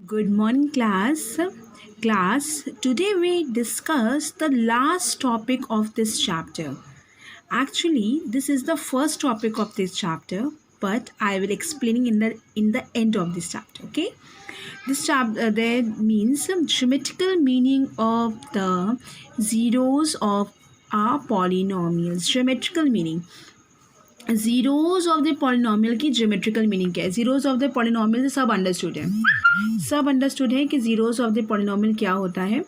Good morning, class. Today we discuss the last topic of this chapter. Actually, this is the first topic of this chapter, but I will explaining in the end of this chapter. Okay, this chapter there means some geometrical meaning of the zeros of our polynomials. Geometrical meaning. Zeros of the polynomial की geometrical meaning क्या है? Zeros of the polynomial से सब understood है कि zeros of the polynomial क्या होता है,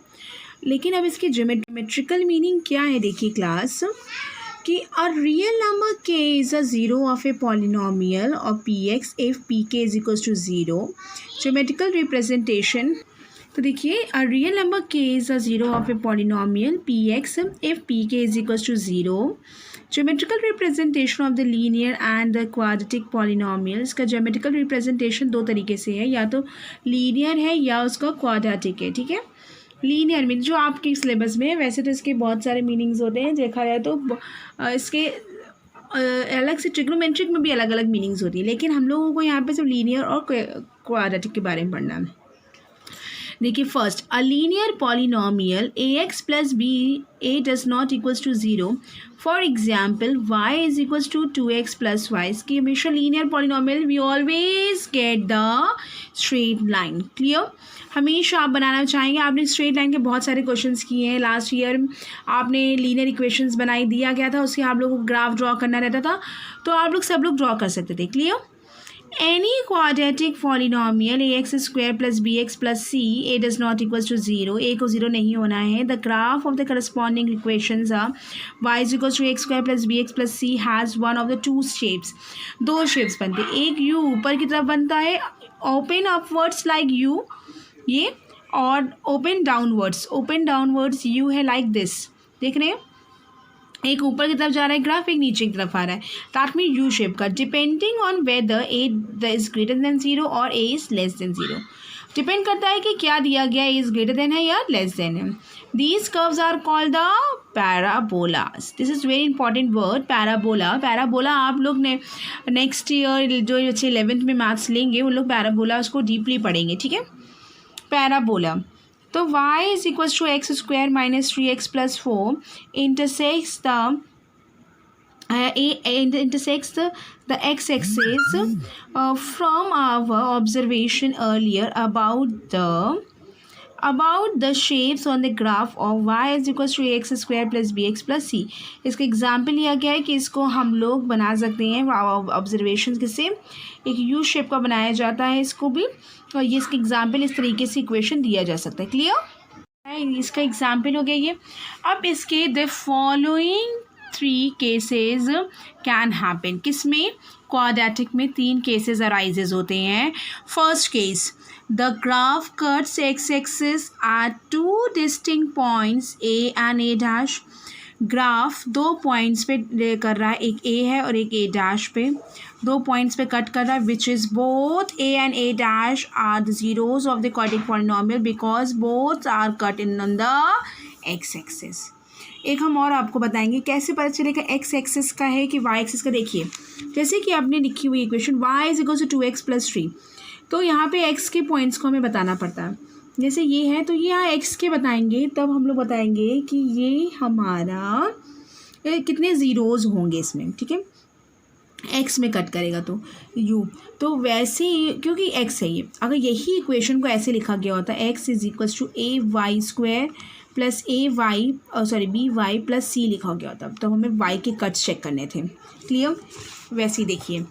लेकिन अब इसकी ज्योमेट्रिकल मीनिंग क्या है? देखिए क्लास कि a real number k is a zero of a polynomial of p x if p k is equals to zero. Geometrical representation. तो देखिए a real number k is a zero of a polynomial p x if p k is equals to zero. Geometrical representation of the linear and the quadratic polynomials का geometrical representation दो तरीके से है, या तो linear है या उसका क्वाड्रेटिक है. ठीक है, लीनियर मीन जो आपके सिलेबस में है, वैसे तो इसके बहुत सारे मीनिंग्स होते हैं, देखा जाए तो इसके अलग से ट्रिग्नोमेट्रिक में भी अलग अलग मीनिंग्स होती है, लेकिन हम लोगों को यहाँ पे सिर्फ लीनियर और क्वाड्रेटिक के बारे में पढ़ना है. देखिए first, a linear polynomial A X plus B A does not equals to zero. For example Y is equals to 2x plus Y. इसकी हमेशा linear polynomial we always get the straight line. Clear? हमेशा आप बनाना चाहेंगे. आपने straight line के बहुत सारे questions किए हैं. लास्ट ईयर आपने लीनियर इक्वेशंस बनाई दिया गया था, उसके आप लोगों को ग्राफ ड्रॉ करना रहता था, तो आप लोग सब लोग ड्रॉ कर सकते थे. Clear? Any quadratic polynomial ax square plus bx plus c a does not equals to 0. a को 0 नहीं होना है. The graph of the corresponding equations are y is equals to x square plus bx plus c has one of the two shapes. दो shapes बनते हैं. एक u ऊपर की तरफ बनता है open upwards like u ये, और open downwards u है like this. देख रहे हैं, एक ऊपर की तरफ जा रहा है ग्राफ, एक नीचे की तरफ आ रहा है. दैट मीन यू शेप का. Depending on whether a is greater than zero और a is less than zero. Depend करता है कि क्या दिया गया, ए इज़ ग्रेटर देन है या लेस देन है. These curves are called the parabolas. This is very important word, parabola. आप लोग ने नेक्स्ट ईयर जो बच्चे 11th में मैथ्स लेंगे उन लोग पैराबोला उसको डीपली पढ़ेंगे. ठीक है, पैराबोला. तो y is equals to x square minus 3x plus 4 intersects the x-axis from our observation earlier about the shapes on the graph of y is equals to x square plus bx plus c. इसका example लिया गया है कि इसको हम लोग बना सकते हैं ऑब्जर्वेशन से. एक यू शेप का बनाया जाता है इसको भी, और ये इसका एग्जाम्पल इस तरीके से इक्वेशन दिया जा सकता है. क्लियर? इसका एग्जाम्पल हो गया ये. अब इसके the following 3 cases can happen. किस में? क्वाड्रेटिक में 3 केसेस अराइजेज होते हैं. First case, the graph cuts x axis at 2 distinct points A and A dash. Graph 2 points पे कर रहा है, एक ए है और एक ए डैश पे. 2 पॉइंट्स पे कट कर रहा है, which is both A and A dash are the zeros of the quadratic polynomial because both are cut in on the X axis. एक हम और आपको बताएंगे कैसे पता चलेगा एक्स एक्सिस का है कि वाई एक्सिस का. देखिए जैसे कि आपने लिखी हुई equation Y is equal to 2x plus 3, तो यहाँ पे एक्स के पॉइंट्स को हमें बताना पड़ता है. जैसे ये है तो ये यहाँ एक्स के बताएंगे, तब हम लोग बताएंगे कि ये हमारा कितने ज़ीरोज़ होंगे इसमें. ठीक है, एक्स में कट करेगा तो यू, तो वैसे ही क्योंकि एक्स है ये, अगर यही इक्वेशन को ऐसे लिखा गया होता x is equals to a y square plus a y b y plus c लिखा गया होता, तो हमें वाई के कट्स चेक करने थे. क्लियर? वैसे ही देखिए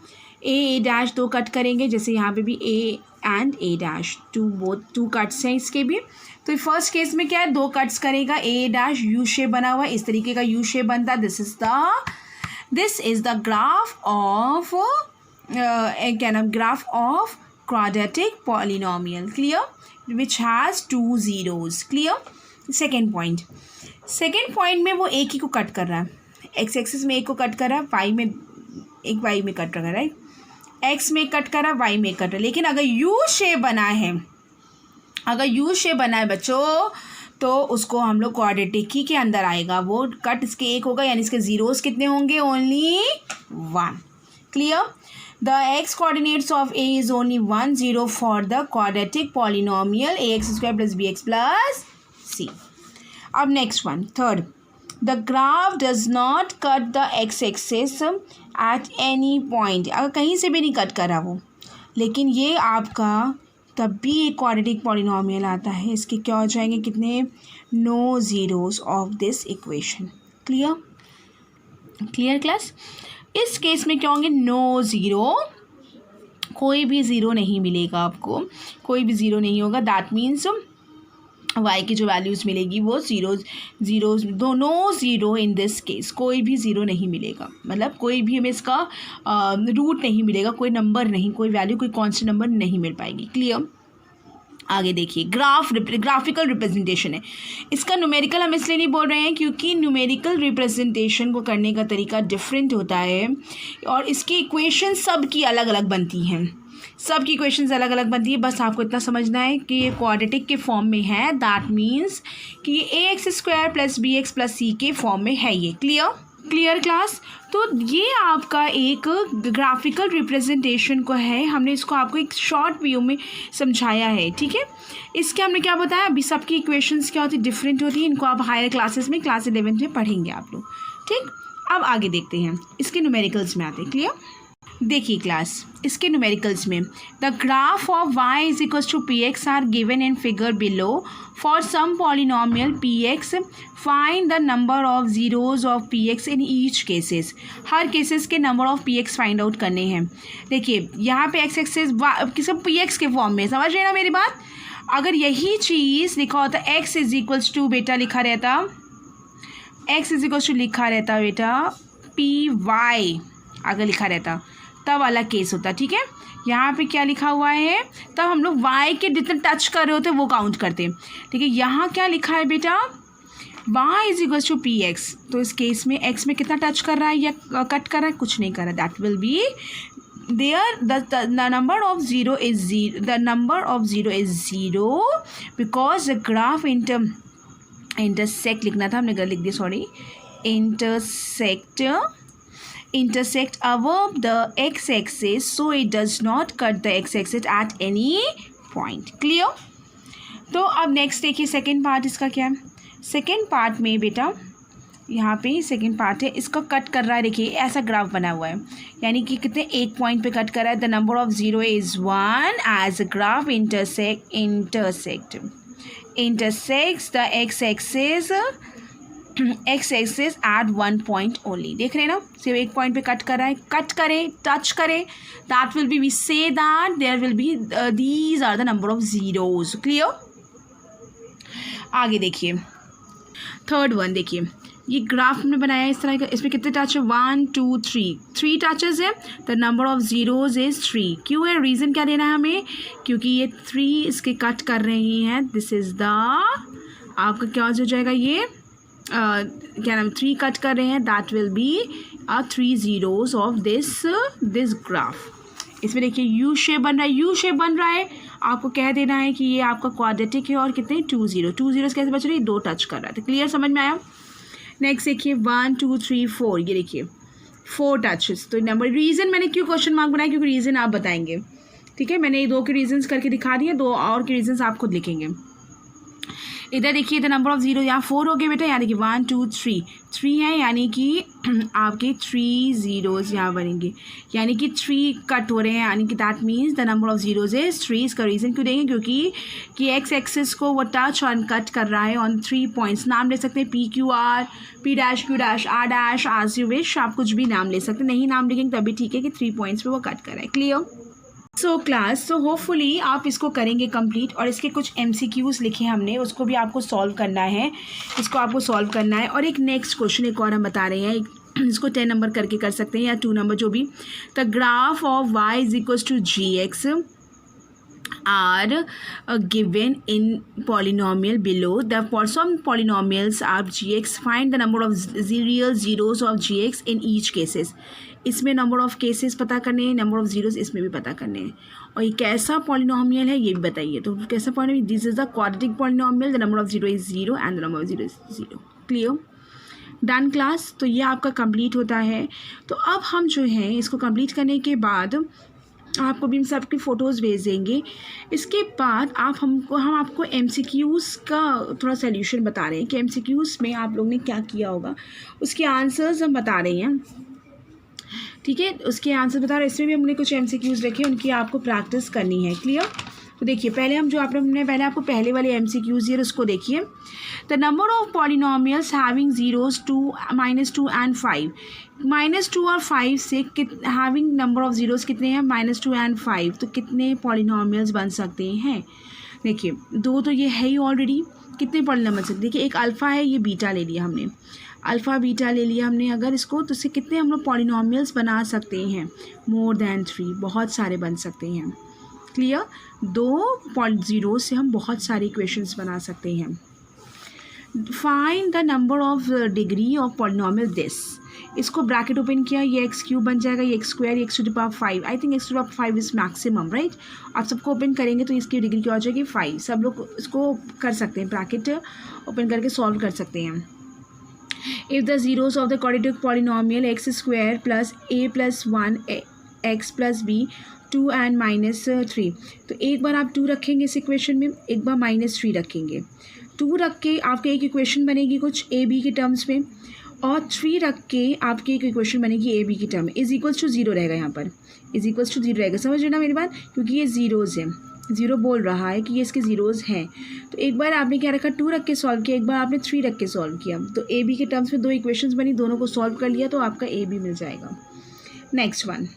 ए डैश 2 कट करेंगे, जैसे यहाँ पे भी ए एंड ए डैश 2 कट्स हैं इसके भी. तो फर्स्ट केस में क्या है, 2 कट्स करेगा, ए डैश यू शेप बना हुआ, इस तरीके का यू शेप बनता है. This is the graph of quadratic polynomial. Clear? Which has 2 zeros. Clear? Second point में वो एक ही को कट कर रहा है. एक्स एक्सिस में एक को कट कर रहा है, वाई में कट कर रहा है. राइट, एक्स में कट कर रहा है, वाई में कट रहा है. लेकिन अगर यू शेप बना है बच्चों, तो उसको हम लोग क्वाड्रेटिक ही के अंदर आएगा. वो कट इसके एक होगा, यानी इसके जीरोस कितने होंगे? Only 1. Clear? The x coordinates of a is only 1 0 for the quadratic polynomial ax square plus bx plus c. अब next one, third. The graph does not cut the x-axis at any point. अगर कहीं से भी नहीं cut करा वो, लेकिन ये आपका तब भी एक क्वाड्रेटिक पॉलिनॉमियल आता है. इसके क्या हो जाएंगे, कितने, no zeros of this equation. Clear clear class. इस केस में क्या होंगे, नो ज़ीरो, कोई भी ज़ीरो नहीं मिलेगा आपको, कोई भी ज़ीरो नहीं होगा. दैट मीन्स वाई की जो वैल्यूज़ मिलेगी वो ज़ीरो दोनों ज़ीरो. इन दिस केस कोई भी ज़ीरो नहीं मिलेगा, मतलब कोई भी हमें इसका रूट नहीं मिलेगा, कोई नंबर नहीं, कोई वैल्यू, कोई कॉन्स्टेंट नंबर नहीं मिल पाएगी. क्लियर. आगे देखिए, ग्राफिकल रिप्रेजेंटेशन है. इसका न्यूमेरिकल हम इसलिए नहीं बोल रहे हैं क्योंकि न्यूमेरिकल रिप्रेजेंटेशन को करने का तरीका डिफरेंट होता है और इसकी इक्वेशन सब की अलग अलग बनती हैं. सब की इक्वेशंस अलग अलग बनती है. बस आपको इतना समझना है कि ये क्वाड्रेटिक के फॉर्म में है. दैट मीन्स कि ये a x square plus b x plus c के फॉर्म में है ये. Clear class. तो ये आपका एक ग्राफिकल रिप्रेजेंटेशन को है, हमने इसको आपको एक शॉर्ट व्यू में समझाया है. ठीक है. इसके हमने क्या बताया, अभी सबकी इक्वेशंस क्या होती है, डिफरेंट होती है. इनको आप हायर क्लासेस में क्लास 11 में पढ़ेंगे आप लोग. ठीक. अब आगे देखते हैं, इसके न्यूमेरिकल्स में आते हैं. क्लियर. देखिए क्लास, इसके न्यूमेरिकल्स में the graph of y is equals to P x are given in figure below. For some polynomial p x find the number of zeroes of p x in each cases. हर cases के number of p x find out करने हैं. देखिए यहाँ पे x axis किस p x के form में, समझ रहे ना मेरी बात. अगर यही चीज़ लिखा होता x इज इक्वल्स टू बेटा लिखा रहता, x इज इक्वल्स टू लिखा रहता बेटा पी वाई, अगर लिखा रहता तब अलग केस होता. ठीक है. यहाँ पे क्या लिखा हुआ है, तब हम लोग y के जितने टच कर रहे होते वो काउंट करते. ठीक है. यहाँ क्या लिखा है बेटा, y is equals to P X. तो इस केस में x में कितना टच कर रहा है या कट कर रहा है, कुछ नहीं कर रहा. That will be there the number of zero is zero, the number of zero is zero because the graph intersect लिखना था, हमने गलत लिख दिया, sorry. intersect above the x-axis so it does not cut the x-axis at any point. Clear. तो अब next देखिए second part इसका क्या है. सेकेंड पार्ट में बेटा यहाँ पे सेकेंड पार्ट है, इसको कट कर रहा है. देखिए ऐसा ग्राफ बना हुआ है, यानी कि कितने, एक पॉइंट पे कट कर रहा है. The number of zero is 1 as graph intersects the x-axis at one point only. देख रहे हैं ना, सिर्फ एक पॉइंट पे कट कर रहा है. कट करे, टच करे, that will be, we say that there will be these are the number of zeros. Clear. आगे देखिए थर्ड वन. देखिए ये ग्राफ हमने बनाया है इस तरह का. इसमें कितने टच है, 1 2 3 टचेस है. The number of zeros is 3. क्यों है, रीज़न क्या देना है हमें, क्योंकि ये 3 इसके कट कर रही हैं. दिस इज़ द आपका क्या हो जाएगा, ये क्या नाम, 3 कट कर रहे हैं. That will B 3 zeros of this graph. इसमें देखिए यू शेप बन रहा है. आपको कह देना है कि ये आपका क्वाड्रेटिक है और कितने, 2 ज़ीरोज़ कैसे बच रही है, 2 टच कर रहा है. तो क्लियर, समझ में आया. नेक्स्ट देखिए 1 2 3 4, ये देखिए 4 टचेस. तो नंबर, रीज़न मैंने क्यों क्वेश्चन मार्क बनाया, क्योंकि रीज़न आप बताएंगे. ठीक है. मैंने ये 2 के रीजंस करके दिखा दिए, 2 और के रीजंस आप खुद लिखेंगे. इधर देखिए द नंबर ऑफ ज़ीरो, यहाँ 4 हो गए बेटा, यानी कि 1 2 3 है, यानी कि आपके 3 ज़ीरोज़ यहाँ बनेंगे, यानी कि 3 कट हो रहे हैं, यानी कि that means the number of zeros is 3. इसका रीज़न क्यों देंगे, क्योंकि एक्स एक्सिस को वो टच और कट कर रहा है ऑन 3 पॉइंट्स. नाम ले सकते हैं P Q R, P dash Q dash, R dash, or you wish, आप कुछ भी नाम ले सकते हैं. नहीं नाम लिखेंगे तभी ठीक है कि 3 पॉइंट्स पे वो कट कर रहा है. Clear. So class, so hopefully आप इसको करेंगे कंप्लीट. और इसके कुछ MCQs लिखे हमने, उसको भी आपको सॉल्व करना है. इसको आपको सॉल्व करना है. और एक नेक्स्ट क्वेश्चन एक और हम बता रहे हैं, इसको 10 नंबर करके कर सकते हैं या 2 नंबर, जो भी. The graph of y is equals to gx are given in polynomial below. The for some polynomials are gx, find the number of real zeros of gx in each cases. इसमें number of cases पता करने हैं, number of zeros इसमें भी पता करने हैं. और ये कैसा पॉलिनॉमियल है ये भी बताइए. तो कैसा polynomial, this is the quadratic polynomial. The number of zero is 0 and the number of zero is 0. Clear. Done class, तो ये आपका कंप्लीट होता है। तो अब हम जो है इसको कंप्लीट करने के बाद आपको भी हम सबकी फ़ोटोज़ भेज देंगे। इसके बाद हम आपको एमसीक्यूज़ का थोड़ा सॉल्यूशन बता रहे हैं कि एमसीक्यूज़ में आप लोग ने क्या किया होगा, उसके आंसर्स हम बता रहे हैं। ठीक है, उसके आंसर बता रहे हैं। इसमें भी हमने कुछ एमसीक्यूज़ रखे, उनकी आपको प्रैक्टिस करनी है। क्लियर? तो देखिए, पहले हमने पहले आपको पहले वाले एमसीक्यूज़ है उसको देखिए। The number of polynomials having zeros 2, -2 and 5। -2 और 5 से हैविंग नंबर ऑफ जीरोज़ कितने हैं? -2 एंड 5। तो कितने पॉलिनोमियल्स बन सकते हैं? देखिए, 2 तो ये है ही ऑलरेडी। कितने पॉलिनोमियल बन सकते? देखिए, एक अल्फ़ा है, ये बीटा ले लिया हमने, अल्फ़ा बीटा ले लिया हमने। अगर इसको तो इससे कितने हम लोग पॉलिनोमियल्स बना सकते हैं? मोर देन 3, बहुत सारे बन सकते हैं। क्लियर? 2 जीरो से हम बहुत सारे इक्वेशंस बना सकते हैं। Find the number of degree of polynomial this. इसको ब्रैकेट ओपन किया, ये एक्स क्यूब बन जाएगा, ये x square, x to the power 5। I think x to the power 5 is maximum, right? आप सबको ओपन करेंगे तो इसकी डिग्री क्या हो जाएगी? 5। सब लोग इसको कर सकते हैं, ब्रैकेट ओपन करके सॉल्व कर सकते हैं। If the zeros of the quadratic polynomial x square plus a plus 1 x plus b 2 and -3, तो एक बार आप 2 रखेंगे इस इक्वेशन में, एक बार -3 रखेंगे। 2 रख के आपके एक इक्वेशन बनेगी कुछ ए बी के टर्म्स में, और 3 रख के आपकी एक इक्वेशन बनेगी ए बी की टर्म में। इज इक्वल्स टू 0 रहेगा, यहाँ पर इज इक्वल्स टू 0 रहेगा। समझ रहे ना मेरी बात? क्योंकि ये ज़ीरोज़ है, 0 बोल रहा है कि ये इसके ज़ीरोज़ हैं। तो एक बार आपने क्या रखा? 2 रख के सॉल्व किया, एक बार आपने 3 रख के सॉल्व किया। तो ए बी के टर्म्स में 2 इक्वेशंस बनी, दोनों को सॉल्व कर लिया तो आपका ए बी मिल जाएगा। Next one,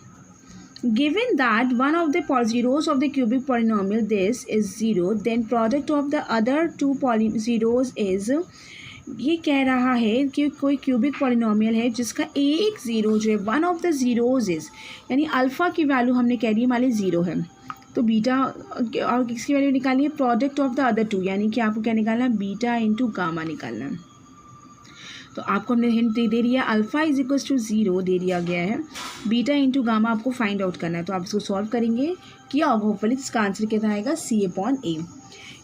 given that one of the zeros of the cubic polynomial this is 0, then product of the other 2 zeros is। ये कह रहा है कि कोई क्यूबिक पॉलिनोमियल है जिसका एक ज़ीरो जो है, one of the zeros is, यानी अल्फ़ा की वैल्यू हमने कह दी मान ली 0 है, तो बीटा और किसकी वैल्यू निकालनी है? प्रोडक्ट ऑफ द अदर 2, यानी कि आपको क्या निकालना है? बीटा इंटू गामा निकालना है। तो आपको हमने हिंट दे दिया, अल्फ़ा इज इक्वल्स टू 0 दे दिया गया है, बीटा इंटू गामा आपको फाइंड आउट करना है। तो आप इसको सॉल्व करेंगे, किया होगा होपफुली, इसका आंसर क्या आएगा? C/A।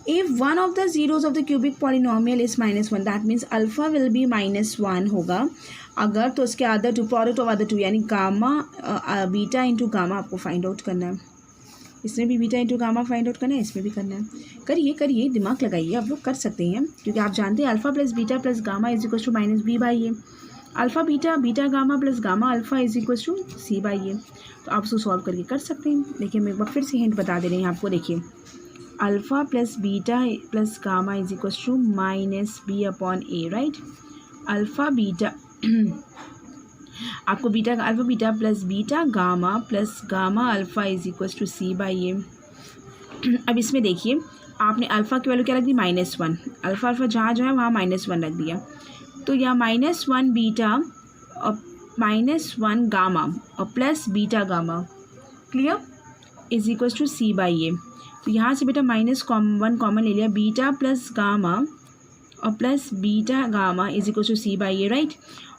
If one of the zeros of the cubic polynomial is -1, that means alpha will be -1 होगा अगर, तो उसके अदर 2, प्रोडक्ट ऑफ अदर 2, यानी गामा बीटा इंटू गामा आपको फाइंड आउट करना है। इसमें भी beta into gamma find out करना है, इसमें भी करना है। करिए, दिमाग लगाइए, आप लोग कर सकते हैं, क्योंकि आप जानते हैं alpha plus beta plus gamma is equal to -B/A। Alpha beta gamma plus gamma alpha is equal to C/A। तो आप उसको सॉल्व करके कर सकते हैं। देखिए, हम एक बार फिर से हिंट बता दे रहे हैं आपको। देखिए, alpha plus beta plus gamma is equal to -B/A, right? Alpha beta आपको alpha beta plus beta gamma plus gamma alpha is equal to C/A। अब इसमें देखिए, आपने अल्फ़ा की वैल्यू क्या रख दी? -1। अल्फ़ा जहाँ है वहाँ -1 रख दिया, तो यहाँ -1 बीटा और -1 गामा और plus beta gamma, clear, is equal to C/A। तो यहाँ से बेटा -1 कॉमन ले लिया, बीटा प्लस गामा और plus beta gamma is equal to C/A, right?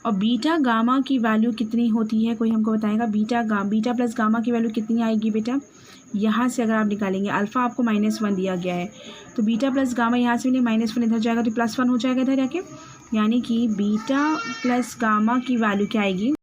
और बीटा गामा की वैल्यू कितनी होती है, कोई हमको बताएगा? बीटा प्लस गामा की वैल्यू कितनी आएगी बेटा? यहाँ से अगर आप निकालेंगे, अल्फ़ा आपको -1 दिया गया है, तो बीटा प्लस गामा यहाँ से भी -1 इधर जाएगा तो +1 हो जाएगा इधर जाके, यानी कि बीटा प्लस गामा की वैल्यू क्या आएगी?